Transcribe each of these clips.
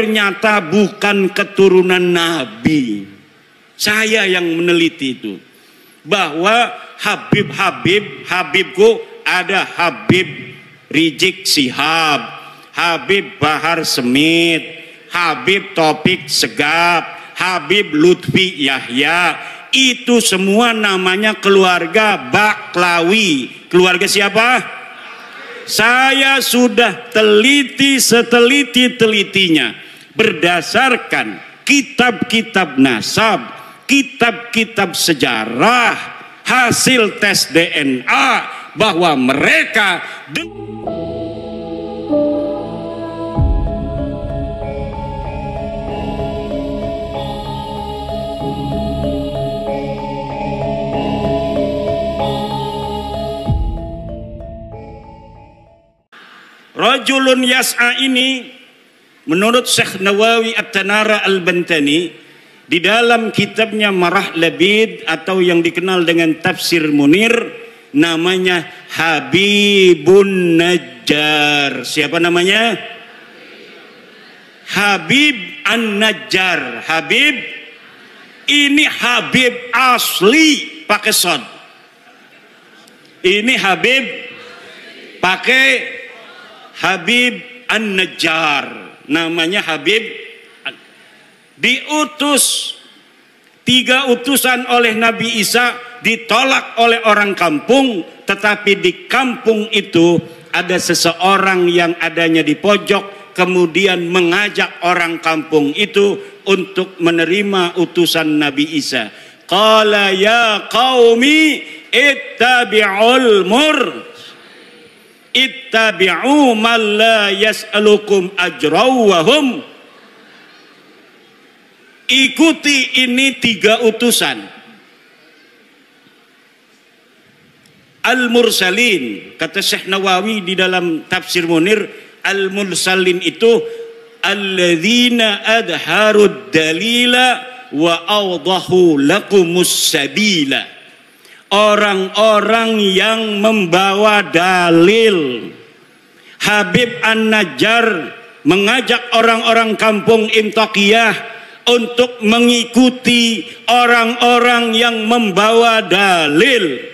ternyata bukan keturunan Nabi. Saya yang meneliti itu, bahwa Habibku ada Habib Rizik Sihab, Habib Bahar Smith, Habib Taufik Segaf, Habib Lutfi Yahya. Itu semua namanya keluarga Baklawi. Keluarga siapa? Saya sudah teliti seteliti-telitinya berdasarkan kitab-kitab nasab, kitab-kitab sejarah, hasil tes DNA, bahwa mereka Rajulun Yas'a ini menurut Syekh Nawawi At-Tanara Al-Bantani di dalam kitabnya Marah Labid atau yang dikenal dengan Tafsir Munir, namanya Habibun Najjar. Siapa namanya? Habib An-Najjar. Habib ini Habib asli pakai sod. Ini Habib pakai Habib An-Najjar, namanya Habib. Diutus 3 utusan oleh Nabi Isa, ditolak oleh orang kampung, tetapi di kampung itu ada seseorang yang adanya di pojok, kemudian mengajak orang kampung itu untuk menerima utusan Nabi Isa. Qala ya qaumi ittabi'ul ittabi'u man la yas'alukum ajraw wa hum. Ikuti ini 3 utusan. Al-Mursalin, kata Syekh Nawawi di dalam Tafsir Munir, Al-Mursalin itu alladzina adharud dalila wa awdahu lakumus sabila. Orang-orang yang membawa dalil. Habib An-Najjar mengajak orang-orang kampung Imtaqiyah untuk mengikuti orang-orang yang membawa dalil.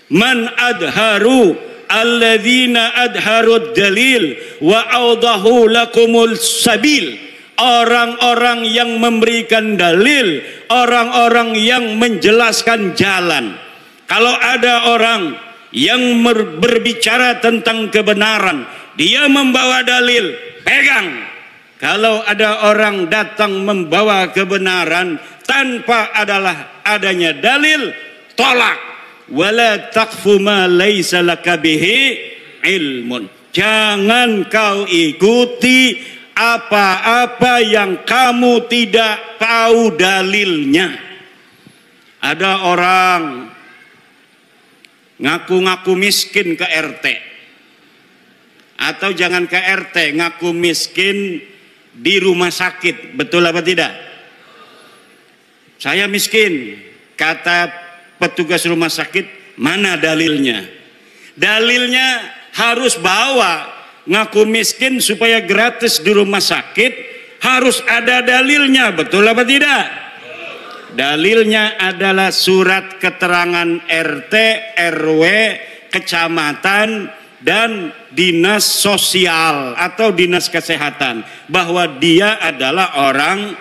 Man adharu alladzina adharud dalil wa awdahu lakumul sabil. Orang-orang yang memberikan dalil, orang-orang yang menjelaskan jalan. Kalau ada orang yang berbicara tentang kebenaran, dia membawa dalil, pegang. Kalau ada orang datang membawa kebenaran tanpa adanya dalil, tolak. Wala taqfu ma laisa laka bihi ilmun. Jangan kau ikuti apa-apa yang kamu tidak tahu dalilnya. Ada orang ngaku-ngaku miskin ke RT, atau jangan ke RT, ngaku miskin di rumah sakit. Betul apa tidak? Saya miskin, kata petugas rumah sakit. Mana dalilnya? Dalilnya harus bawa. Ngaku miskin supaya gratis di rumah sakit, harus ada dalilnya. Betul apa tidak? Dalilnya adalah surat keterangan RT, RW, kecamatan, dan dinas sosial atau dinas kesehatan bahwa dia adalah orang,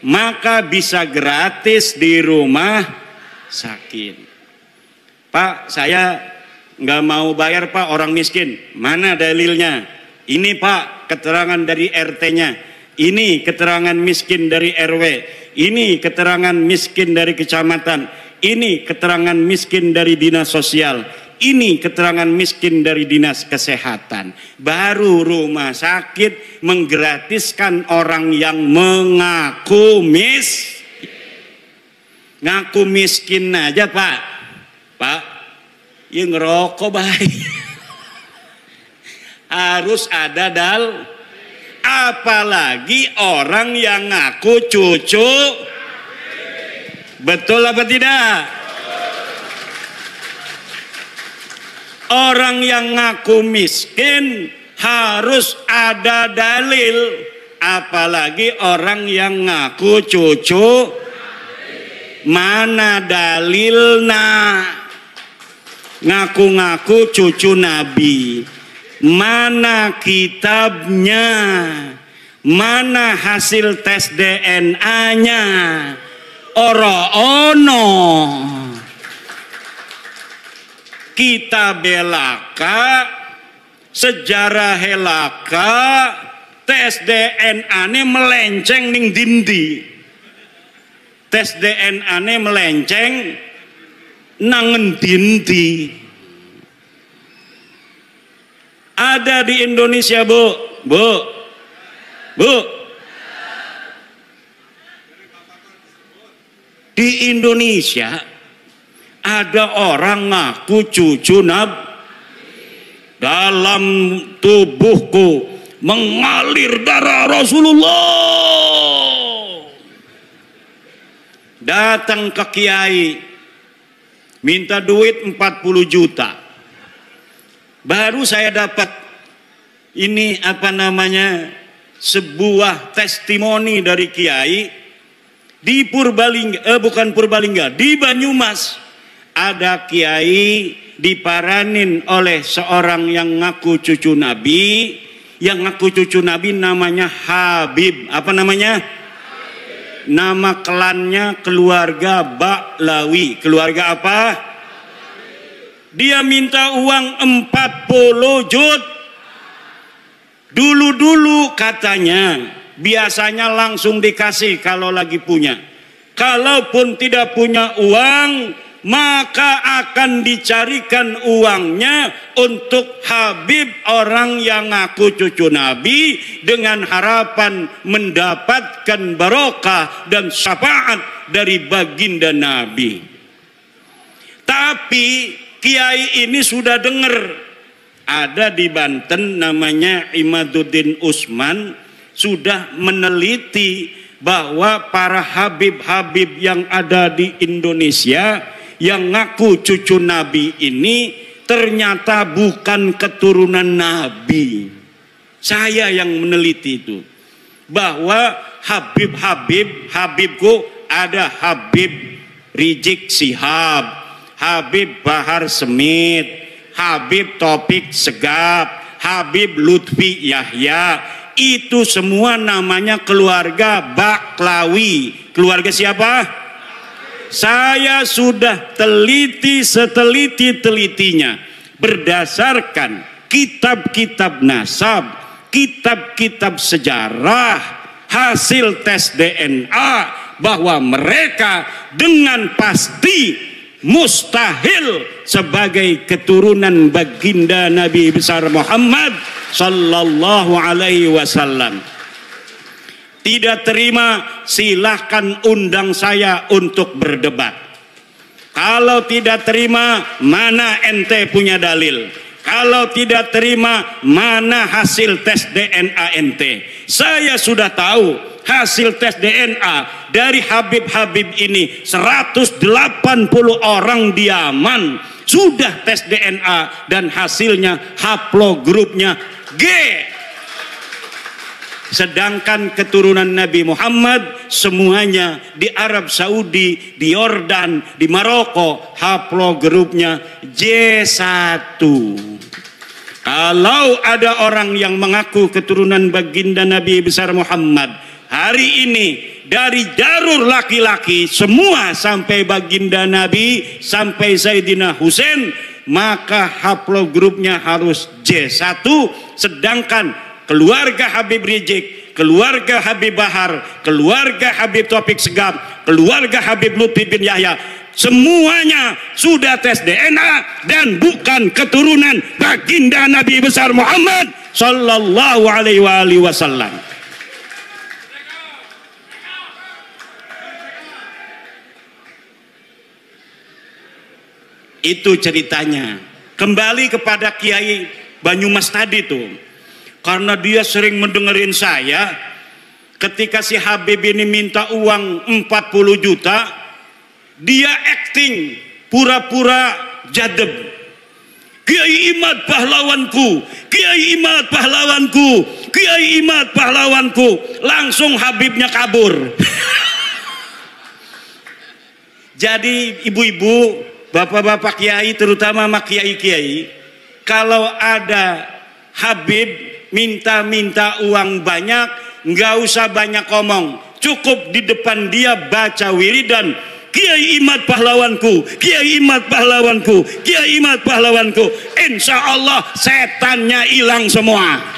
maka bisa gratis di rumah sakit. Pak, saya nggak mau bayar Pak, orang miskin. Mana dalilnya? Ini Pak, keterangan dari RT-nya. Ini keterangan miskin dari RW. Ini keterangan miskin dari kecamatan. Ini keterangan miskin dari dinas sosial. Ini keterangan miskin dari dinas kesehatan. Baru rumah sakit menggratiskan orang yang mengaku ngaku miskin aja Pak. Pak, ya ngerokok baik. Harus ada apalagi orang yang ngaku cucu. Betul apa tidak? Orang yang ngaku miskin harus ada dalil. apalagi orang yang ngaku cucu. Mana dalilna ngaku-ngaku cucu Nabi? Mana kitabnya? Mana hasil tes DNA-nya? Ora ono. Kita belaka, sejarah helaka, tes DNA-nya melenceng ning dindi. Tes DNA-nya melenceng nangen dindi. Ada di Indonesia, Bu. Di Indonesia ada orang ngaku cucu Nabi. Dalam tubuhku mengalir darah Rasulullah. Datang ke kiai, minta duit 40 juta. Baru saya dapat ini sebuah testimoni dari kiai di Purbalingga, bukan Purbalingga, di Banyumas. Ada kiai diparanin oleh seorang yang ngaku cucu Nabi. Yang ngaku cucu Nabi namanya Habib. Apa namanya? Nama klannya keluarga Baklawi. Keluarga apa? Dia minta uang 40 juta. Dulu-dulu katanya biasanya langsung dikasih kalau lagi punya. Kalaupun tidak punya uang, maka akan dicarikan uangnya untuk Habib, orang yang ngaku cucu Nabi, dengan harapan mendapatkan barokah dan syafaat dari baginda Nabi. Tapi kiai ini sudah dengar, ada di Banten namanya Imaduddin Usman, sudah meneliti bahwa para habib-habib yang ada di Indonesia yang ngaku cucu Nabi ini ternyata bukan keturunan Nabi. Saya yang meneliti itu, bahwa Habibku ada Habib Rizik Sihab, Habib Bahar Smith, Habib Taufik Segaf, Habib Lutfi Yahya. Itu semua namanya keluarga Baklawi. Keluarga siapa? Saya sudah teliti seteliti-telitinya berdasarkan kitab-kitab nasab, kitab-kitab sejarah, hasil tes DNA, bahwa mereka dengan pasti mustahil sebagai keturunan baginda Nabi besar Muhammad sallallahu alaihi wasallam. Tidak terima, silahkan undang saya untuk berdebat. Kalau tidak terima, mana ente punya dalil? Kalau tidak terima, mana hasil tes DNA ente? Saya sudah tahu hasil tes DNA dari Habib-habib ini. 180 orang di Yaman sudah tes DNA dan hasilnya haplogrupnya G. Sedangkan keturunan Nabi Muhammad semuanya di Arab Saudi, di Yordan, di Maroko, haplogrupnya J1. Kalau ada orang yang mengaku keturunan baginda Nabi besar Muhammad hari ini, dari jalur laki-laki semua sampai baginda Nabi, sampai Sayyidina Husain, maka haplogrupnya harus J1. Sedangkan keluarga Habib Rizik, keluarga Habib Bahar, keluarga Habib Taufik Segaf, keluarga Habib Lutfi bin Yahya, semuanya sudah tes DNA dan bukan keturunan baginda Nabi besar Muhammad sallallahu alaihi wasallam. Itu ceritanya. Kembali kepada Kiai Banyumas tadi tuh. Karena dia sering mendengerin saya, ketika si Habib ini minta uang 40 juta, dia acting, pura-pura jadeb. Kiai Imad pahlawanku, Kiai Imad pahlawanku, Kiai Imad pahlawanku. Langsung Habibnya kabur. Jadi ibu-ibu, bapak-bapak kiai, terutama sama kiai-kiai, kalau ada Habib minta-minta uang banyak, nggak usah banyak ngomong, cukup di depan dia baca wiridan, Kiai Imad pahlawanku, Kiai Imad pahlawanku, Kiai Imad pahlawanku. Insya Allah setannya hilang semua.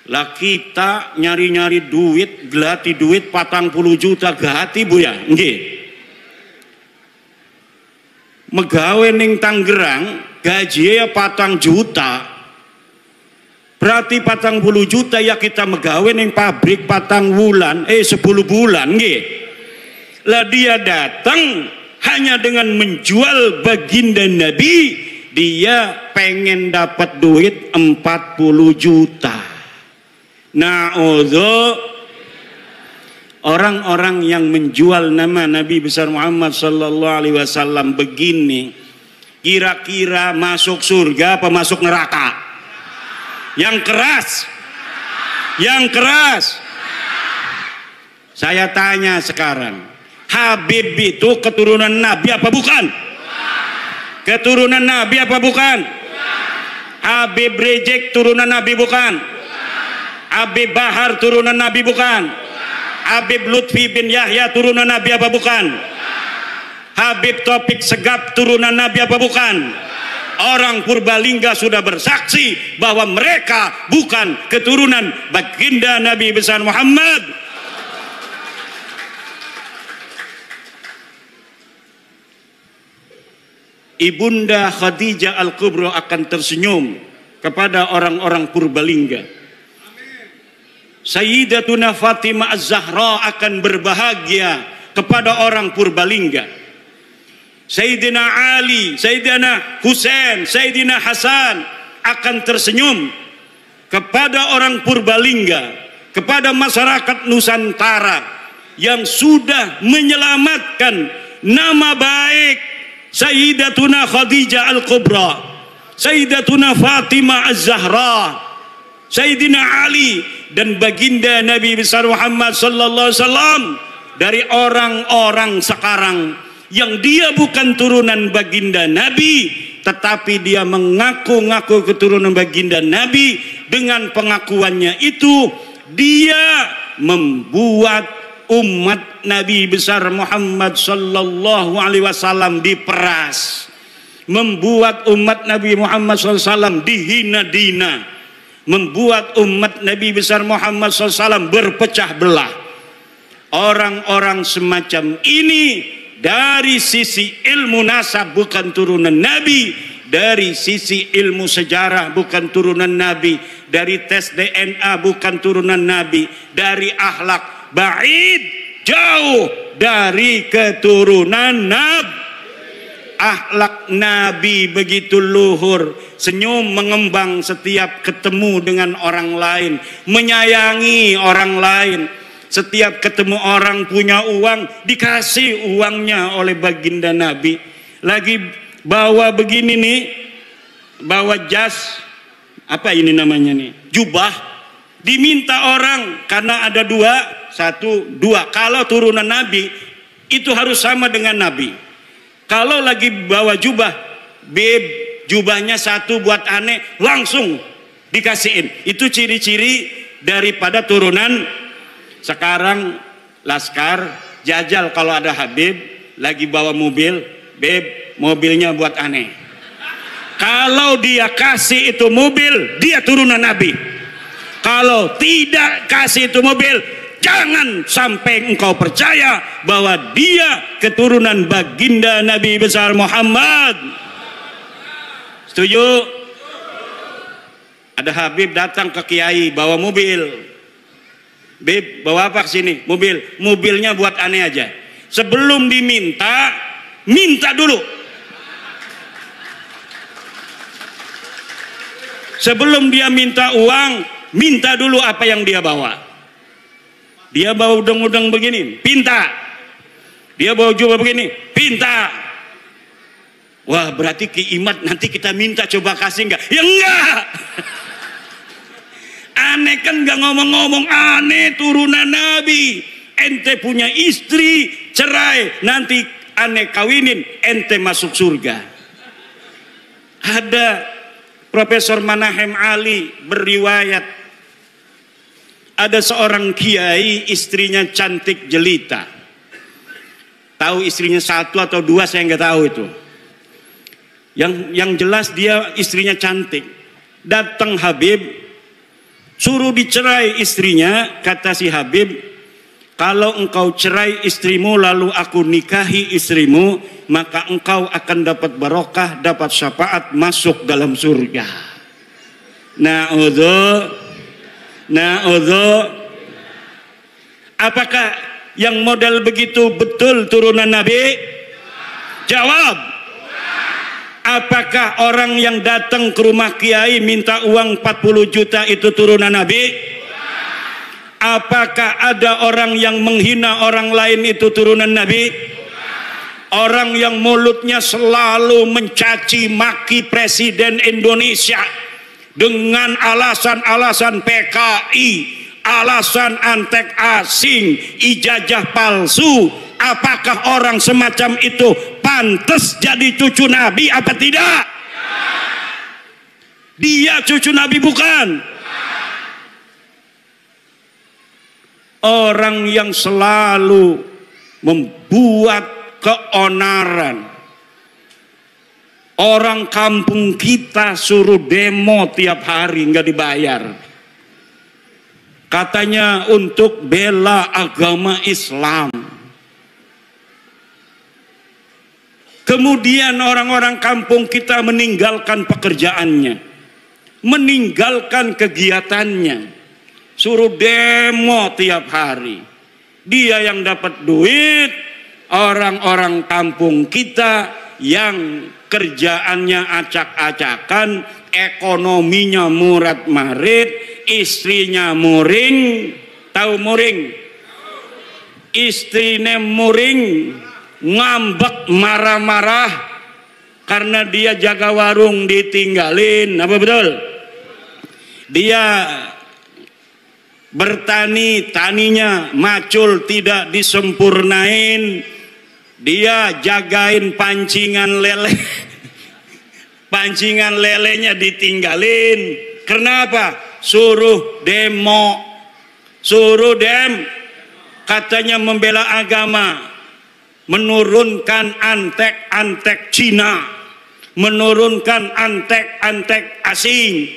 Lah kita nyari-nyari duit, gelati duit 40 juta gati bu ya, nggih. Megawe ning Tangerang gaji 4 juta. Berarti 40 juta ya kita megawe ning pabrik 4 bulan, 10 bulan nggih. Lah dia datang hanya dengan menjual baginda Nabi, dia pengen dapat duit 40 juta. Nah, orang-orang yang menjual nama Nabi besar Muhammad sallallahu alaihi wasallam begini, kira-kira masuk surga apa masuk neraka? Yang keras. Saya tanya sekarang, Habib itu keturunan Nabi apa bukan? Keturunan Nabi apa bukan? Habib Rizik turunan Nabi bukan? Habib Bahar turunan Nabi bukan? Habib Lutfi bin Yahya turunan Nabi apa bukan? Habib Taufik Segaf turunan Nabi apa bukan? Orang Purbalingga sudah bersaksi bahwa mereka bukan keturunan baginda Nabi besar Muhammad. Ibunda Khadijah Al-Kubra akan tersenyum kepada orang-orang Purbalingga. Sayyidatuna Fatimah Az-Zahra akan berbahagia kepada orang Purbalingga. Sayyidina Ali, Sayyidina Husain, Sayyidina Hasan akan tersenyum kepada orang Purbalingga, kepada masyarakat Nusantara yang sudah menyelamatkan nama baik Sayyidatuna Khadijah Al-Kubra, Sayyidatuna Fatimah Az-Zahra, Sayyidina Ali dan baginda Nabi besar Muhammad sallallahu alaihi wasallam dari orang-orang sekarang yang dia bukan turunan baginda Nabi, tetapi dia mengaku-ngaku keturunan baginda Nabi. Dengan pengakuannya itu dia membuat umat Nabi besar Muhammad sallallahu alaihi wasallam diperas, membuat umat Nabi Muhammad sallallahu alaihi wasallam dihina-dina, membuat umat Nabi besar Muhammad sallallahu alaihi wasallam berpecah belah. Orang-orang semacam ini dari sisi ilmu nasab bukan turunan Nabi, dari sisi ilmu sejarah bukan turunan Nabi, dari tes DNA bukan turunan Nabi, dari akhlak ba'id, jauh dari keturunan Nabi. Akhlak Nabi begitu luhur, senyum mengembang setiap ketemu dengan orang lain, menyayangi orang lain. Setiap ketemu orang punya uang, dikasih uangnya oleh baginda Nabi. Lagi bawa begini nih, bawa jas, apa ini namanya nih, jubah, diminta orang karena ada dua. Kalau turunan Nabi itu harus sama dengan Nabi. Kalau lagi bawa jubah, jubahnya satu buat aneh, langsung dikasihin. Itu ciri-ciri daripada turunan. Sekarang Laskar jajal kalau ada Habib lagi bawa mobil, mobilnya buat aneh. Kalau dia kasih itu mobil, dia turunan Nabi. Kalau tidak kasih itu mobil, jangan sampai engkau percaya bahwa dia keturunan baginda Nabi besar Muhammad. Setuju? Ada Habib datang ke Kiai bawa mobil. Beb, bawa apa kesini? Mobilnya buat aneh aja. Sebelum diminta, minta dulu. Sebelum dia minta uang, minta dulu apa yang dia bawa. Dia bawa udang-udang begini, pinta. Dia bawa jubah begini, pinta. Wah, berarti Ki Imad nanti kita minta coba kasih enggak? Ya enggak. Aneh kan enggak ngomong-ngomong, aneh turunan Nabi. Ente punya istri, cerai, nanti aneh kawinin, ente masuk surga. Ada Profesor Manahem Ali beriwayat, ada seorang kiai istrinya cantik jelita. Tahu istrinya satu atau dua saya nggak tahu itu. Yang jelas dia istrinya cantik. Datang Habib, suruh dicerai istrinya. Kata si Habib, kalau engkau cerai istrimu lalu aku nikahi istrimu, maka engkau akan dapat barokah, dapat syafaat, masuk dalam surga. Na'udzu. Apakah yang model begitu betul turunan Nabi? Jawab. Apakah orang yang datang ke rumah kiai minta uang 40 juta itu turunan Nabi? Apakah ada orang yang menghina orang lain itu turunan Nabi? Orang yang mulutnya selalu mencaci maki Presiden Indonesia dengan alasan-alasan PKI, alasan antek asing, ijazah palsu, apakah orang semacam itu pantas jadi cucu Nabi apa tidak? Dia cucu Nabi bukan? Orang yang selalu membuat keonaran. Orang kampung kita suruh demo tiap hari nggak dibayar. Katanya untuk bela agama Islam. Kemudian orang-orang kampung kita meninggalkan pekerjaannya, meninggalkan kegiatannya, suruh demo tiap hari. Dia yang dapat duit, orang-orang kampung kita yang kerjaannya acak-acakan, ekonominya murat-marit, istrinya muring. Tahu muring? Istrinya muring, ngambek, marah-marah karena dia jaga warung ditinggalin. Apa betul? Dia bertani, taninya macul tidak disempurnain. Dia jagain pancingan lele, pancingan lelenya ditinggalin. Kenapa? Suruh demo, katanya membela agama, menurunkan antek-antek Cina, menurunkan antek-antek asing.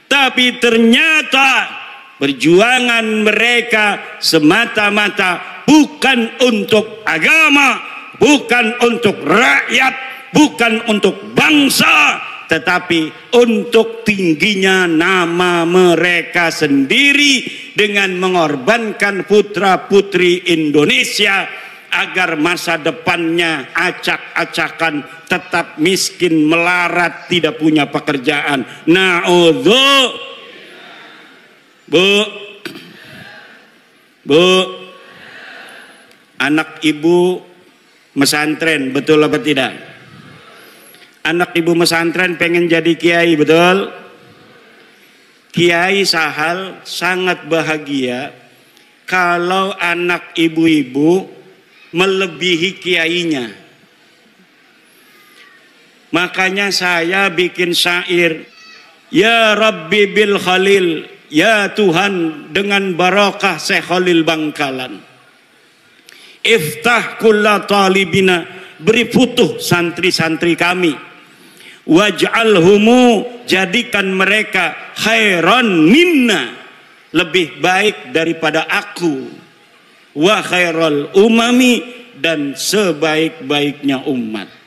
Tapi ternyata perjuangan mereka semata-mata bukan untuk agama, bukan untuk rakyat, bukan untuk bangsa, tetapi untuk tingginya nama mereka sendiri dengan mengorbankan putra-putri Indonesia agar masa depannya acak-acakan, tetap miskin, melarat, tidak punya pekerjaan. Na'udzu. Bu, anak ibu mesantren, betul apa tidak? Anak ibu mesantren pengen jadi kiai, betul? Kiai Sahal sangat bahagia kalau anak ibu-ibu melebihi kiainya. Makanya saya bikin syair, ya Rabbi bil Khalil, ya Tuhan dengan barokah Syekh Khalil Bangkalan, iftah kulla talibina, beri futuh santri-santri kami, waj'alhumu, jadikan mereka khairan minna, lebih baik daripada aku, wa khairal umami, dan sebaik-baiknya umat.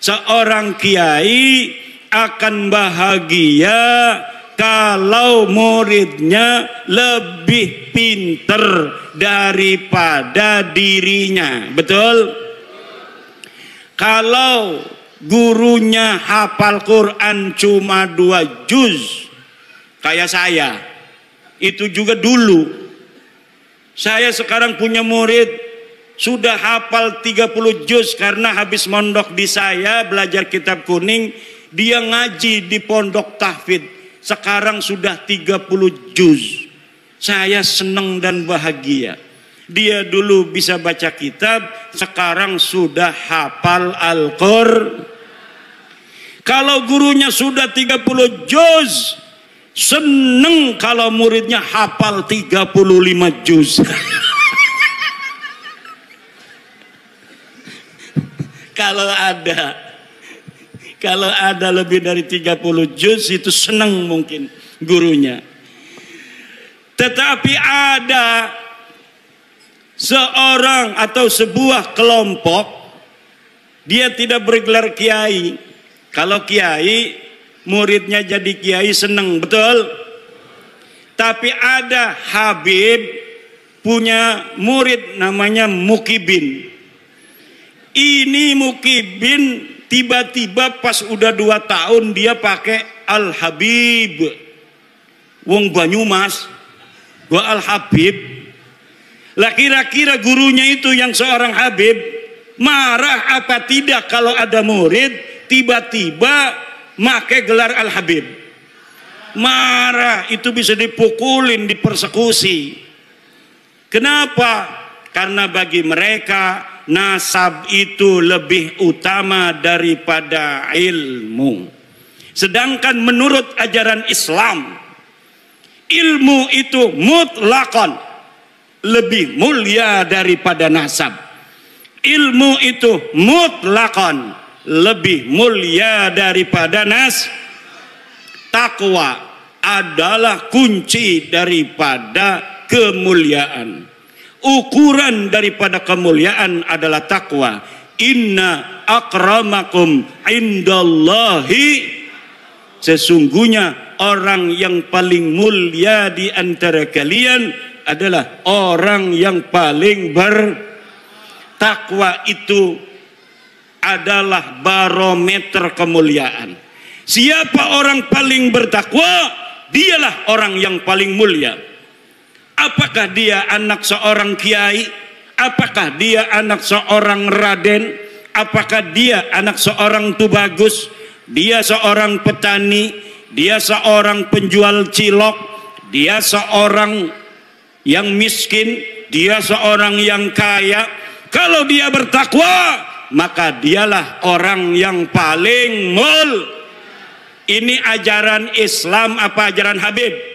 Seorang kiai akan bahagia kalau muridnya lebih pinter daripada dirinya, betul? Kalau gurunya hafal Quran cuma 2 juz, kayak saya, itu juga dulu. Saya sekarang punya murid sudah hafal 30 juz karena habis mondok di saya belajar kitab kuning, dia ngaji di pondok tahfidz. Sekarang sudah 30 juz. Saya senang dan bahagia. Dia dulu bisa baca kitab, sekarang sudah hafal Al-Qur'an. Kalau gurunya sudah 30 juz, seneng kalau muridnya hafal 35 juz. Kalau ada lebih dari 30 juz itu senang mungkin gurunya. Tetapi ada seorang atau sebuah kelompok, dia tidak bergelar kiai. Kalau kiai, muridnya jadi kiai senang, betul? Tapi ada Habib punya murid namanya Mukibin. Ini Mukibin tiba-tiba pas udah 2 tahun dia pakai Al-Habib. Wong Banyumas, gua Al-Habib. Lah kira-kira gurunya itu yang seorang Habib marah apa tidak kalau ada murid tiba-tiba pakai gelar Al-Habib? Marah, itu bisa dipukulin, dipersekusi. Kenapa? Karena bagi mereka nasab itu lebih utama daripada ilmu. Sedangkan menurut ajaran Islam, ilmu itu mutlakon lebih mulia daripada nasab. Ilmu itu mutlakon lebih mulia daripada takwa adalah kunci daripada kemuliaan. Ukuran daripada kemuliaan adalah takwa. Inna akramakum indallahi, sesungguhnya orang yang paling mulia di antara kalian adalah orang yang paling bertakwa. Itu adalah barometer kemuliaan. Siapa orang paling bertakwa, dialah orang yang paling mulia. Apakah dia anak seorang kiai? Apakah dia anak seorang raden? Apakah dia anak seorang tubagus? Dia seorang petani? Dia seorang penjual cilok? Dia seorang yang miskin? Dia seorang yang kaya? Kalau dia bertakwa, maka dialah orang yang paling Ini ajaran Islam apa ajaran Habib?